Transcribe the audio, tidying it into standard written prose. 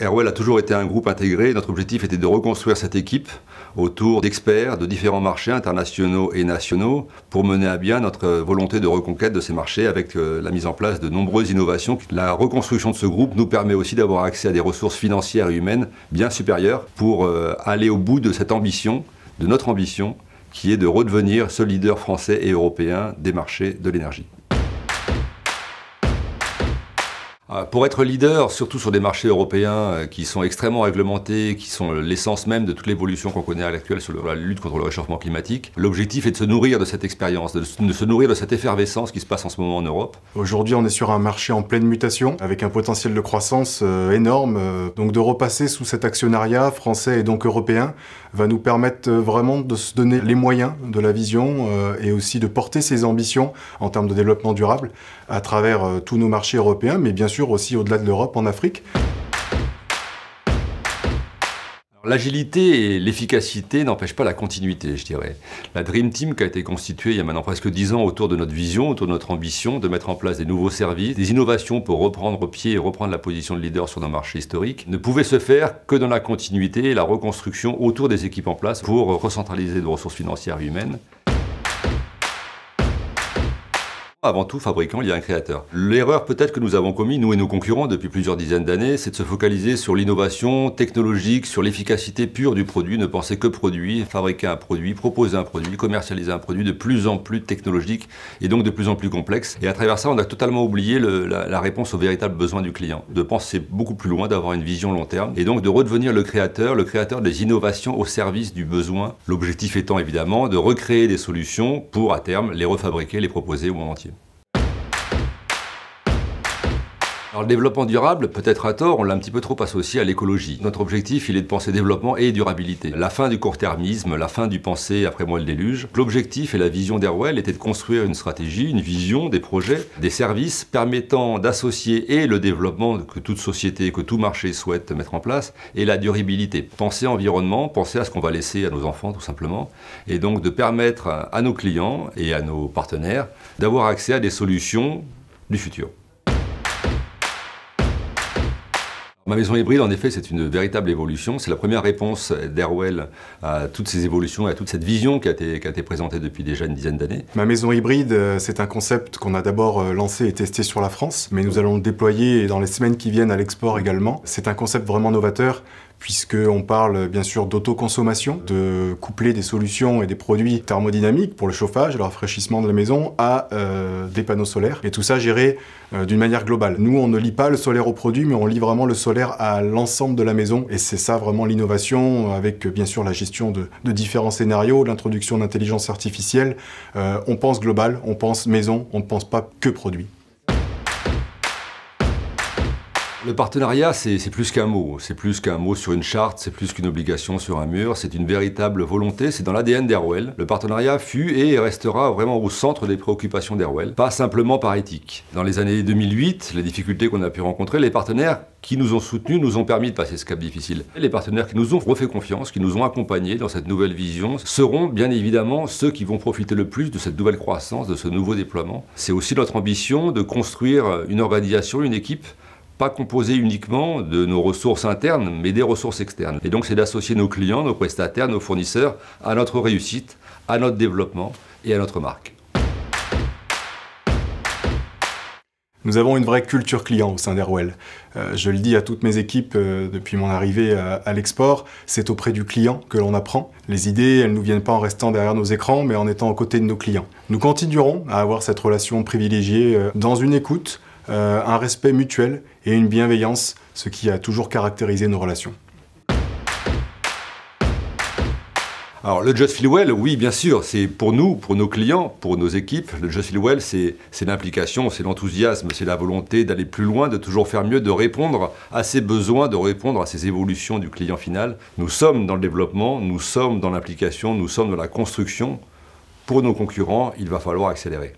Airwell a toujours été un groupe intégré. Notre objectif était de reconstruire cette équipe autour d'experts de différents marchés internationaux et nationaux pour mener à bien notre volonté de reconquête de ces marchés avec la mise en place de nombreuses innovations. La reconstruction de ce groupe nous permet aussi d'avoir accès à des ressources financières et humaines bien supérieures pour aller au bout de cette ambition, de notre ambition, qui est de redevenir ce leader français et européen des marchés de l'énergie. Pour être leader, surtout sur des marchés européens qui sont extrêmement réglementés, qui sont l'essence même de toute l'évolution qu'on connaît à l'actuel sur la lutte contre le réchauffement climatique, l'objectif est de se nourrir de cette expérience, de se nourrir de cette effervescence qui se passe en ce moment en Europe. Aujourd'hui, on est sur un marché en pleine mutation, avec un potentiel de croissance énorme. Donc de repasser sous cet actionnariat français et donc européen va nous permettre vraiment de se donner les moyens de la vision et aussi de porter ses ambitions en termes de développement durable à travers tous nos marchés européens, mais bien sûr aussi au-delà de l'Europe, en Afrique. L'agilité et l'efficacité n'empêchent pas la continuité, je dirais. La Dream Team qui a été constituée il y a maintenant presque 10 ans autour de notre vision, autour de notre ambition de mettre en place des nouveaux services, des innovations pour reprendre pied et reprendre la position de leader sur nos marchés historiques, ne pouvait se faire que dans la continuité et la reconstruction autour des équipes en place pour recentraliser nos ressources financières et humaines. Avant tout, fabricant, il y a un créateur. L'erreur peut-être que nous avons commis, nous et nos concurrents, depuis plusieurs dizaines d'années, c'est de se focaliser sur l'innovation technologique, sur l'efficacité pure du produit, ne penser que produit, fabriquer un produit, proposer un produit, commercialiser un produit de plus en plus technologique et donc de plus en plus complexe. Et à travers ça, on a totalement oublié la réponse aux véritables besoins du client. De penser beaucoup plus loin, d'avoir une vision long terme et donc de redevenir le créateur des innovations au service du besoin. L'objectif étant évidemment de recréer des solutions pour, à terme, les refabriquer, les proposer au monde entier. Alors le développement durable, peut-être à tort, on l'a un petit peu trop associé à l'écologie. Notre objectif, il est de penser développement et durabilité. La fin du court-termisme, la fin du penser après moi le déluge. L'objectif et la vision d'Airwell était de construire une stratégie, une vision, des projets, des services permettant d'associer et le développement que toute société, que tout marché souhaite mettre en place, et la durabilité. Penser environnement, penser à ce qu'on va laisser à nos enfants tout simplement, et donc de permettre à nos clients et à nos partenaires d'avoir accès à des solutions du futur. Ma maison hybride, en effet, c'est une véritable évolution. C'est la première réponse d'Airwell à toutes ces évolutions et à toute cette vision qui a été présentée depuis déjà une dizaine d'années. Ma maison hybride, c'est un concept qu'on a d'abord lancé et testé sur la France, mais nous allons le déployer dans les semaines qui viennent à l'export également. C'est un concept vraiment novateur, puisqu'on parle bien sûr d'autoconsommation, de coupler des solutions et des produits thermodynamiques pour le chauffage, le rafraîchissement de la maison, à des panneaux solaires. Et tout ça géré d'une manière globale. Nous, on ne lie pas le solaire au produit, mais on lie vraiment le solaire à l'ensemble de la maison. Et c'est ça vraiment l'innovation, avec bien sûr la gestion de différents scénarios, l'introduction d'intelligence artificielle. On pense global, on pense maison, on ne pense pas que produit. Le partenariat, c'est plus qu'un mot. C'est plus qu'un mot sur une charte, c'est plus qu'une obligation sur un mur. C'est une véritable volonté, c'est dans l'ADN d'Airwell. Le partenariat fut et restera vraiment au centre des préoccupations d'Airwell, pas simplement par éthique. Dans les années 2008, les difficultés qu'on a pu rencontrer, les partenaires qui nous ont soutenus nous ont permis de passer ce cap difficile. Les partenaires qui nous ont refait confiance, qui nous ont accompagnés dans cette nouvelle vision, seront bien évidemment ceux qui vont profiter le plus de cette nouvelle croissance, de ce nouveau déploiement. C'est aussi notre ambition de construire une organisation, une équipe, pas composé uniquement de nos ressources internes, mais des ressources externes. Et donc c'est d'associer nos clients, nos prestataires, nos fournisseurs à notre réussite, à notre développement et à notre marque. Nous avons une vraie culture client au sein d'Airwell. Je le dis à toutes mes équipes depuis mon arrivée à l'export, c'est auprès du client que l'on apprend. Les idées, elles ne nous viennent pas en restant derrière nos écrans, mais en étant aux côtés de nos clients. Nous continuerons à avoir cette relation privilégiée dans une écoute, un respect mutuel et une bienveillance, ce qui a toujours caractérisé nos relations. Alors le Just Feel Well, oui bien sûr, c'est pour nous, pour nos clients, pour nos équipes, le Just Feel Well c'est l'implication, c'est l'enthousiasme, c'est la volonté d'aller plus loin, de toujours faire mieux, de répondre à ses besoins, de répondre à ces évolutions du client final. Nous sommes dans le développement, nous sommes dans l'implication, nous sommes dans la construction. Pour nos concurrents, il va falloir accélérer.